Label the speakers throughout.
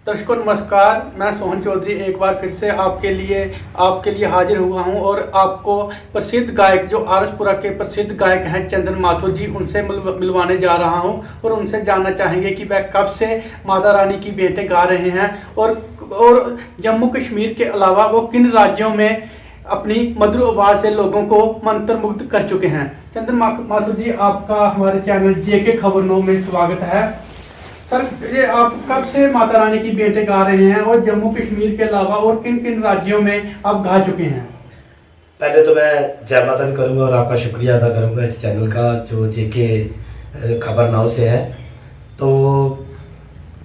Speaker 1: दर्शकों नमस्कार, मैं सोहन चौधरी एक बार फिर से आपके लिए हाजिर हुआ हूं और आपको प्रसिद्ध गायक जो आरसपुरा के प्रसिद्ध गायक हैं चंदन माथुर जी, उनसे मिलवाने जा रहा हूं और उनसे जानना चाहेंगे कि वह कब से माता रानी की भेंटें गा रहे हैं और जम्मू कश्मीर के अलावा वो किन राज्यों में अपनी मधुर आवाज़ से लोगों को मंत्रमुग्ध कर चुके हैं। चंदन माथुर जी, आपका हमारे चैनल जेके खबर 9 में स्वागत है। सर, ये आप कब से माता रानी की भेंटें गा रहे हैं और जम्मू कश्मीर के अलावा और किन किन राज्यों में आप गा चुके हैं?
Speaker 2: पहले तो मैं जय माता दी करूँगा और आपका शुक्रिया अदा करूँगा इस चैनल का जो जेके खबर 9 से है। तो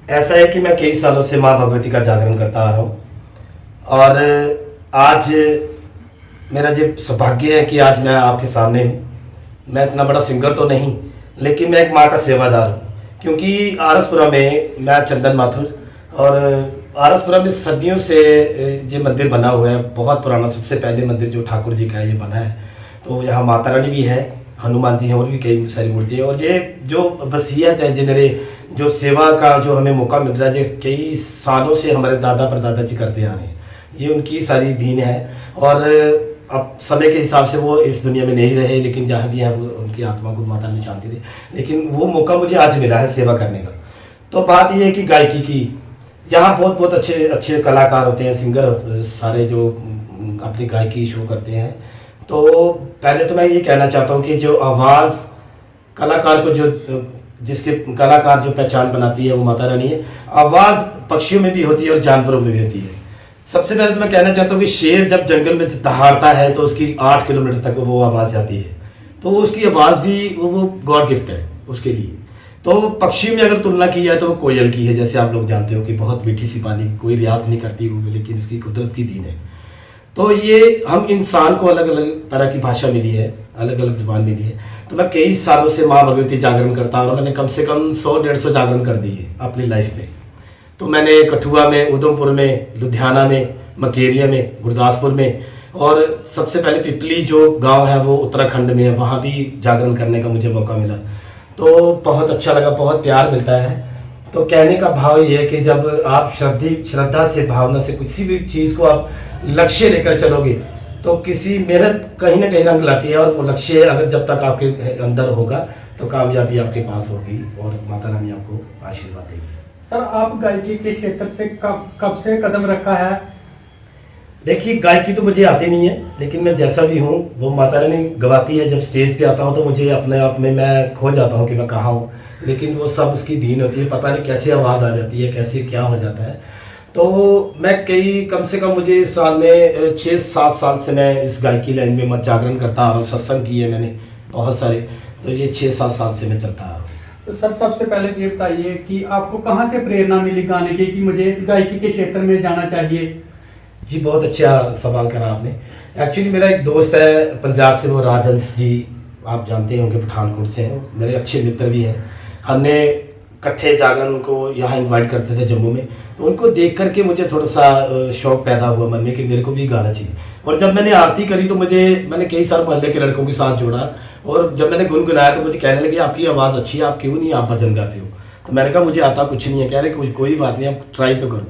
Speaker 2: ऐसा है कि मैं कई सालों से माँ भगवती का जागरण करता आ रहा हूँ और आज मेरा जो सौभाग्य है कि आज मैं आपके सामने हूँ। मैं इतना बड़ा सिंगर तो नहीं, लेकिन मैं एक माँ का सेवादार हूँ, क्योंकि आरसपुरा में मैं चंदन माथुर और आरसपुरा में सदियों से ये मंदिर बना हुआ है। बहुत पुराना, सबसे पहले मंदिर जो ठाकुर जी का है ये बना है। तो यहाँ माता रानी भी है, हनुमान जी हैं और भी कई सारी मूर्ति है। और ये जो वसीयत है, जो मेरे जो सेवा का जो हमें मौका मिल रहा है, जो कई सालों से हमारे दादा परदादा जी करते आ रहे हैं, ये उनकी सारी दीन है। और अब समय के हिसाब से वो इस दुनिया में नहीं रहे, लेकिन जहाँ भी हैं वो उनकी आत्मा को माता रानी शांति दे। लेकिन वो मौका मुझे आज मिला है सेवा करने का। तो बात ये है कि गायकी की यहाँ बहुत बहुत अच्छे अच्छे कलाकार होते हैं, सिंगर सारे जो अपनी गायकी शो करते हैं। तो पहले तो मैं ये कहना चाहता हूँ कि जो आवाज़ कलाकार को जिसके कलाकार जो पहचान बनाती है वो माता रानी है। आवाज़ पक्षियों में भी होती है और जानवरों में भी होती है। सबसे पहले तो मैं कहना चाहता हूँ कि शेर जब जंगल में दहाड़ता है तो उसकी 8 किलोमीटर तक वो आवाज़ जाती है। तो उसकी आवाज़ भी वो गॉड गिफ्ट है उसके लिए। तो पक्षियों में अगर तुलना की जाए तो वो कोयल की है। जैसे आप लोग जानते हो कि बहुत मीठी सी पानी, कोई रियाज नहीं करती वो, लेकिन उसकी कुदरत की दीन है। तो ये हम इंसान को अलग अलग तरह की भाषा मिली है, अलग अलग जुबान मिली है। तो मैं कई सालों से माँ भगवती जागरण करता हूँ और मैंने कम से कम 100-150 जागरण कर दी है अपनी लाइफ में। तो मैंने कठुआ में, उधमपुर में, लुधियाना में, मकेरिया में, गुरदासपुर में, और सबसे पहले पिपली जो गांव है वो उत्तराखंड में है, वहाँ भी जागरण करने का मुझे मौका मिला। तो बहुत अच्छा लगा, बहुत प्यार मिलता है। तो कहने का भाव ये है कि जब आप श्रद्धा से, भावना से किसी भी चीज़ को आप लक्ष्य लेकर चलोगे तो किसी मेहनत कहीं ना कहीं रंग लाती है। और वो लक्ष्य अगर जब तक आपके अंदर होगा तो कामयाबी आपके पास होगी और माता रानी आपको आशीर्वाद देगी।
Speaker 1: सर, आप गायकी के क्षेत्र से कब से कदम रखा है?
Speaker 2: देखिए, गायकी तो मुझे आती नहीं है, लेकिन मैं जैसा भी हूँ वो माता रानी गवाती है। जब स्टेज पे आता हूँ तो मुझे अपने आप में मैं खो जाता हूँ कि मैं कहाँ हूँ, लेकिन वो सब उसकी दीन होती है। पता नहीं कैसे आवाज़ आ जाती है, कैसे क्या हो जाता है। तो मैं कम से कम मुझे साल में 6-7 साल से मैं इस गायकी लाइन में जागरण करता आ रहा हूँ। सत्संग किए मैंने बहुत सारे, तो ये 6-7 साल से मैं चलता आ रहा हूँ।
Speaker 1: तो सर, सबसे पहले ये बताइए कि आपको कहाँ से प्रेरणा मिली गाने की कि मुझे गायकी के क्षेत्र में जाना चाहिए?
Speaker 2: जी, बहुत अच्छा सवाल करा आपने। एक्चुअली मेरा एक दोस्त है पंजाब से, वो राजहंस जी, आप जानते होंगे, पठानकोट से हैं, मेरे अच्छे मित्र भी हैं। हमने इकट्ठे जागरण को यहाँ इनवाइट करते थे जम्मू में। तो उनको देख करके मुझे थोड़ा सा शौक पैदा हुआ मन में कि मेरे को भी गाना चाहिए। और जब मैंने आरती करी तो मैंने कई सारे मोहल्ले के लड़कों के साथ जोड़ा, और जब मैंने गुनगुनाया तो मुझे कहने लगे आपकी आवाज़ अच्छी है, आप क्यों नहीं आप भजन गाते हो? तो मैंने कहा मुझे आता कुछ नहीं है। कह रहे कोई बात नहीं, आप ट्राई तो करो।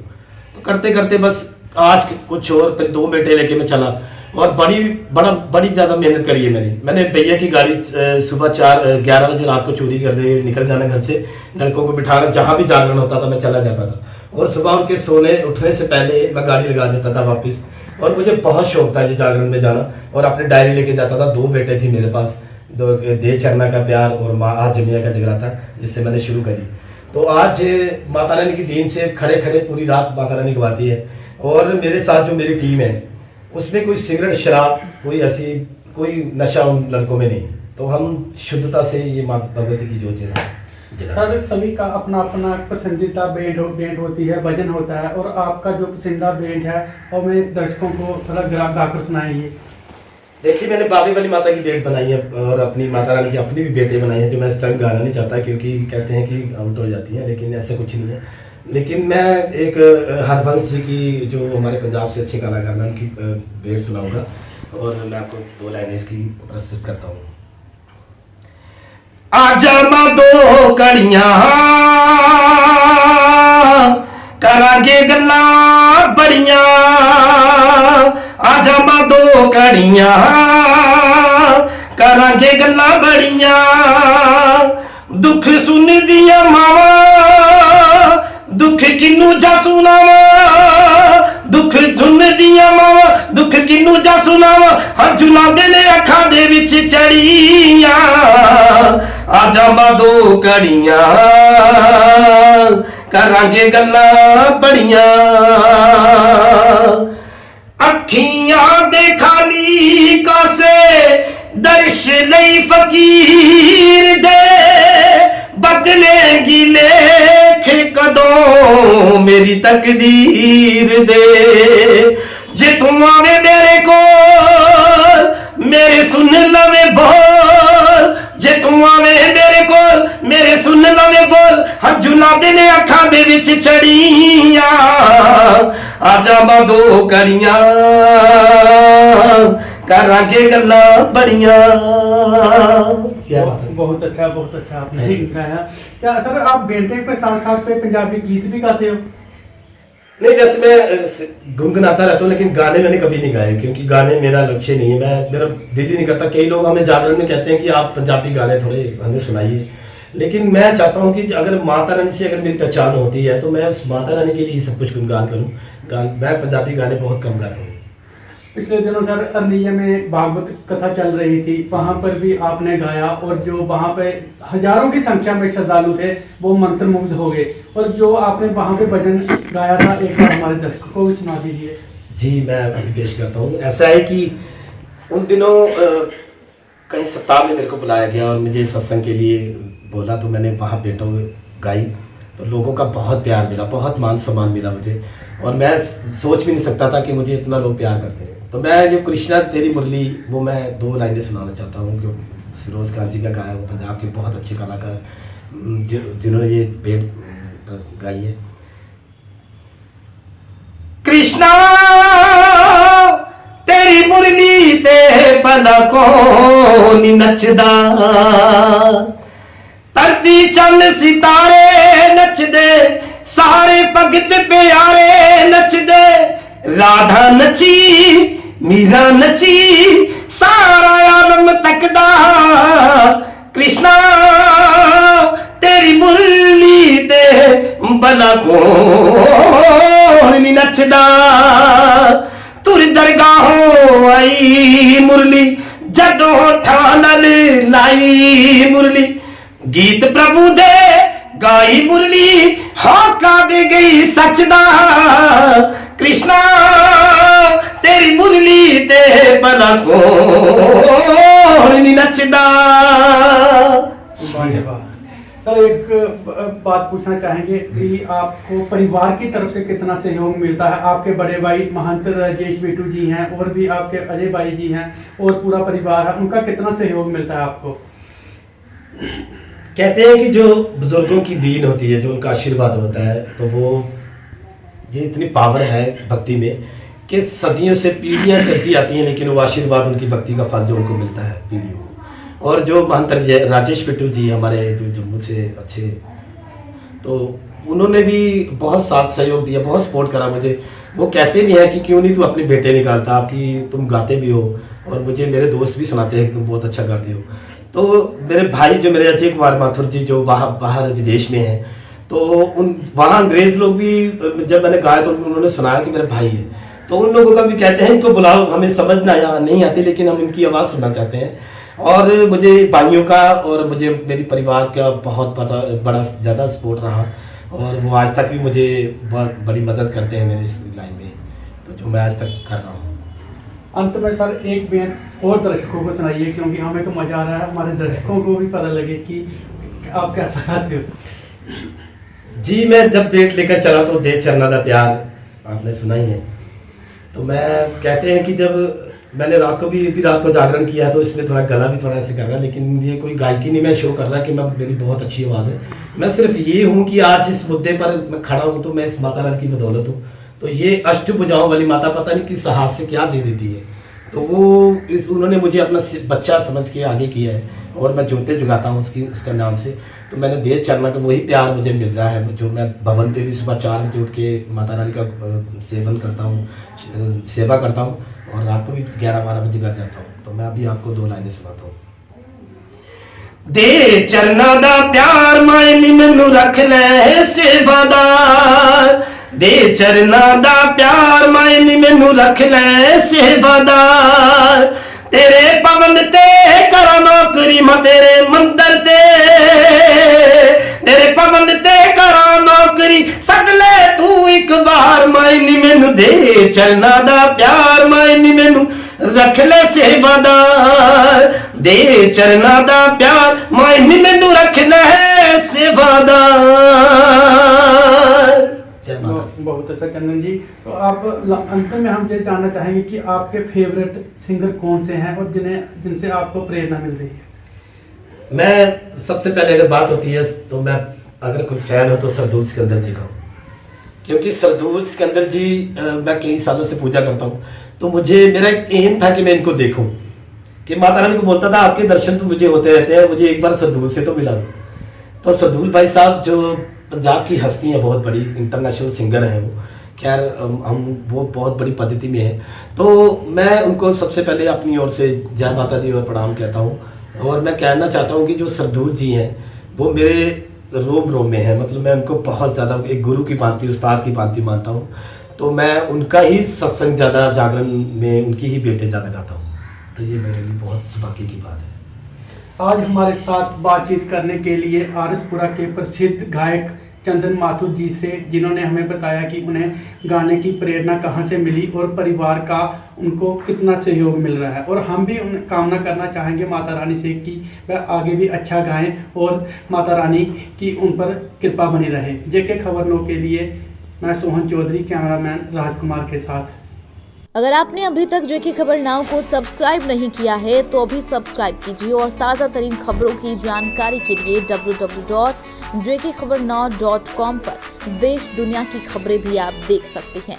Speaker 2: तो करते करते बस आज कुछ और, फिर 2 बेटे लेके मैं चला और बड़ी ज़्यादा मेहनत करी है मैंने भैया की गाड़ी सुबह 11 बजे रात को चोरी कर दे निकल जाना घर से, लड़कों को बिठाना, जहाँ भी जागरण होता था मैं चला जाता था। और सुबह उनके उठने से पहले मैं गाड़ी लगा देता था वापस। और मुझे बहुत शौक था ये जागरण में जाना, और अपनी डायरी लेके जाता था। 2 बेटे थे मेरे पास, 2 दे चरना का प्यार और माँ आज जमिया का जगराता, जिससे मैंने शुरू करी। तो आज माता रानी की दीन से खड़े खड़े पूरी रात माता रानी गवाती है। और मेरे साथ जो मेरी टीम है उसमें कोई सिगरेट, शराब, कोई नशा उन लड़कों में नहीं। तो हम शुद्धता से ये माता भगवती की जो चीज़ है।
Speaker 1: सर, सभी का अपना अपना पसंदीदा बैंड होती है, भजन होता है, और आपका जो पसंदीदा बैंड है और मैं दर्शकों को थोड़ा गाकर सुनाइए।
Speaker 2: देखिए, मैंने बाबे वाली माता की बेट बनाई है और अपनी माता रानी की अपनी भी बेटें बनाई है, जो मैं इस टाइम गाना नहीं चाहता क्योंकि कहते हैं कि आउट हो जाती हैं, लेकिन ऐसा कुछ नहीं है। लेकिन मैं एक हरवंश जी की, जो हमारे पंजाब से अच्छे कलाकार हैं, उनकी बेट सुनाऊंगा और मैं आपको 2 लाइनें इसकी प्रस्तुत करता हूँ। आजा मैं 2 कड़ियाँ करांगे गल्लां बड़ियां आजा मां दो घड़ियां करांगे गल्लां बड़ियां दुख सुन दिया मावा दुख किनू जा सुनावा दुख सुन दिया मावा दुख किनू जा सुनावा हंझू लांदे ने अखां दे विच चढ़ियां आजा मां दो घड़ियां करांगे गल्लां बड़ियां अखियां दे खाली कासे दर्श लई फकीर दे बदलेंगी लेख कदों मेरी तकदीर दे जे तू आवे मेरे को मेरे सुन लवे बोल जे तू आवे मेरे को मेरे सुन लवे बोल हंझू लांदे ने अखां दे विच चढ़ियां आजा मां दो घड़ियां करांगे गल्लां बड़ियां। क्या बात है?
Speaker 1: बहुत अच्छा आपने गाया। क्या सर आप बेंटे के साथ साथ पे पंजाबी गीत भी गाते हो?
Speaker 2: नहीं, वैसे मैं गुनगुनाता रहता हूँ लेकिन गाने मैंने कभी नहीं गाए क्योंकि गाने मेरा लक्ष्य नहीं है। मेरा दिल ही नहीं करता। कई लोग हमें जागरण में कहते हैं कि आप पंजाबी गाने थोड़े हमें सुनाइए, लेकिन मैं चाहता हूँ कि अगर माता रानी से अगर मेरी पहचान होती है तो मैं उस माता रानी के लिए सब कुछ गुनगान करूँ। मैं पंजाबी गाने बहुत कम गाता हूँ।
Speaker 1: पिछले दिनों सर अरनिया में भागवत कथा चल रही थी, वहाँ पर भी आपने गाया और जो वहाँ पे हजारों की संख्या में श्रद्धालु थे वो मंत्रमुग्ध हो गए। और जो आपने वहाँ पे भजन गाया था एक बार हमारे दर्शकों को भी सुना दीजिए।
Speaker 2: जी मैं अभी पेश करता हूँ। ऐसा है कि उन दिनों कहीं सप्ताह में मेरे को बुलाया गया और मुझे सत्संग के लिए बोला तो मैंने वहाँ बेटों गाई तो लोगों का बहुत प्यार मिला, बहुत मान सम्मान मिला मुझे और मैं सोच भी नहीं सकता था कि मुझे इतना लोग प्यार करते हैं। तो मैं जो कृष्णा तेरी मुरली वो मैं 2 लाइनें सुनाना चाहता हूँ जो फिरोज खान जी का गाया, वो पंजाब के बहुत अच्छे कलाकार जिन्होंने ये भेंट गाई है। कृष्णा तेरी मुरली ते भला कौन नचदा धरती चंद सितारे नचदे सारे भगत प्यारे नचदे राधा नची मीरा नची सारा आलम तकदा कृष्णा तेरी मुरली ते भला कौन नी नचदा तुर दरगाहों आई मुरली जदों ठानल लाई मुरली गीत प्रभु दे गाई मुरली हाका दे गई सचदा कृष्णा तेरी मुरली ते भला कौन नी नचदा।
Speaker 1: सर एक बात पूछना चाहेंगे कि आपको परिवार की तरफ से कितना सहयोग मिलता है? आपके बड़े भाई महंत राजेश बिट्टू जी हैं और भी आपके अजय भाई जी हैं और पूरा परिवार है, उनका कितना सहयोग मिलता है आपको?
Speaker 2: कहते हैं कि जो बुजुर्गों की दीन होती है, जो उनका आशीर्वाद होता है, तो वो ये इतनी पावर है भक्ति में कि सदियों से पीढ़ियां चलती आती हैं लेकिन वो आशीर्वाद उनकी भक्ति का फल जो उनको मिलता है पीढ़ियों को। और जो महंत राजेश बिट्टू जी हमारे जो जम्मू से अच्छे, तो उन्होंने भी बहुत साथ सहयोग दिया, बहुत सपोर्ट करा मुझे। वो कहते भी हैं कि क्यों नहीं तू अपने बेटे निकालता, आपकी तुम गाते भी हो और मुझे मेरे दोस्त भी सुनाते हैं कि तुम बहुत अच्छा गाते हो। तो मेरे भाई जो मेरे अजय कुमार माथुर जी जो बाहर विदेश में हैं, तो उन वहाँ अंग्रेज लोग भी जब मैंने गाया तो उन्होंने सुनाया कि मेरा भाई है, तो उन लोगों का भी कहते हैं इनको बुलाओ, हमें समझ नहीं आती लेकिन हम इनकी आवाज़ सुनना चाहते हैं। और मुझे भाइयों का और मुझे मेरी परिवार का बहुत बड़ा ज़्यादा सपोर्ट रहा और वो आज तक भी मुझे बहुत बड़ी मदद करते हैं मेरी इस लाइन में, तो जो मैं आज तक कर रहा हूँ।
Speaker 1: अंत में सर एक बेन और दर्शकों को सुनाइए क्योंकि हमें तो मज़ा आ रहा है, हमारे दर्शकों को भी पता लगे कि आप कैसा गाते हो।
Speaker 2: जी मैं जब पेट लेकर चला तो दे चलना था प्यार आपने सुना ही है। तो मैं कहते हैं कि जब मैंने रात को जागरण किया तो इसमें थोड़ा गला भी थोड़ा ऐसे कर रहा है, लेकिन ये कोई गायकी नहीं मैं शो कर रहा कि मैं मेरी बहुत अच्छी आवाज़ है। मैं सिर्फ ये हूँ कि आज इस मुद्दे पर मैं खड़ा हूँ तो मैं इस माता रानी की बदौलत हूँ। तो ये अष्टभुजाओं वाली माता पता नहीं किस हाथ से क्या दे देती है, तो वो उन्होंने मुझे अपना बच्चा समझ के आगे किया है और मैं ज्योति जगाता हूँ उसका नाम से। तो मैंने देश चरना का वही प्यार मुझे मिल रहा है, जो मैं भवन पे भी सुबह 4 बजे उठ के माता रानी का सेवन करता हूँ, सेवा करता हूँ, और रात को भी 11-12 बजे घर जाता हूँ। तो मैं अभी आपको 2 लाइनें सुनाता हूँ। दे चरना दा प्यार मायनी मैनू रख ले सेवादार, दे चरना दा प्यार मायनी मैनू रख ले सेवादार, तेरे पवन ते करा नौकरी मां तेरे मंदिर ते, तेरे पवन ते करा नौकरी सगले तू एक बार, मायनी मैनू दे चरना दा प्यार मायनी मैनू रख ले सेवादार, दे चरना दा प्यार मायनी मैनू रख ले सेवादार।
Speaker 1: बहुत अच्छा चंदन जी। तो आप अंत में हम ये जानना चाहेंगे कि आपके फेवरेट सिंगर कौन से हैं और जिनसे आपको प्रेरणा मिल रही है।
Speaker 2: मैं सबसे पहले अगर बात होती है तो मैं अगर कोई फैन हो तो सरदूल सिकंदर जी का हूँ, क्योंकि सरदूल सिकंदर जी मैं कई सालों से पूजा करता हूँ। तो मुझे मेरा एक एम था कि मैं इनको देखूं, कि माता रानी को बोलता था आपके दर्शन तो मुझे होते रहते हैं, मुझे एक बार सरदूल से तो मिला दो। तो सरदूल भाई साहब जो पंजाब की हस्ती हैं, बहुत बड़ी इंटरनेशनल सिंगर हैं वो, खैर हम वो बहुत बड़ी पद्धति में हैं। तो मैं उनको सबसे पहले अपनी ओर से जय माता दी और प्रणाम कहता हूँ। और मैं कहना चाहता हूँ कि जो सरदूल जी हैं वो मेरे रोम रोम में है, मतलब मैं उनको बहुत ज़्यादा एक गुरु की भांति, उस्ताद की भांति मानता हूँ। तो मैं उनका ही सत्संग ज़्यादा, जागरण में उनकी ही बेटे ज़्यादा गाता हूँ। तो ये मेरे लिए बहुत सौभाग्य की बात है।
Speaker 1: आज हमारे साथ बातचीत करने के लिए आरएसपुरा के प्रसिद्ध गायक चंदन माथुर जी से, जिन्होंने हमें बताया कि उन्हें गाने की प्रेरणा कहाँ से मिली और परिवार का उनको कितना सहयोग मिल रहा है। और हम भी कामना करना चाहेंगे माता रानी से कि वह आगे भी अच्छा गाएं और माता रानी की उन पर कृपा बनी रहे। जेके खबर 9 के लिए मैं सोहन चौधरी, कैमरामैन राजकुमार के साथ।
Speaker 3: अगर आपने अभी तक जेके खबर नाउ को सब्सक्राइब नहीं किया है तो अभी सब्सक्राइब कीजिए और ताज़ा तरीन खबरों की जानकारी के लिए www.jkkhabarnow.com पर देश दुनिया की खबरें भी आप देख सकते हैं।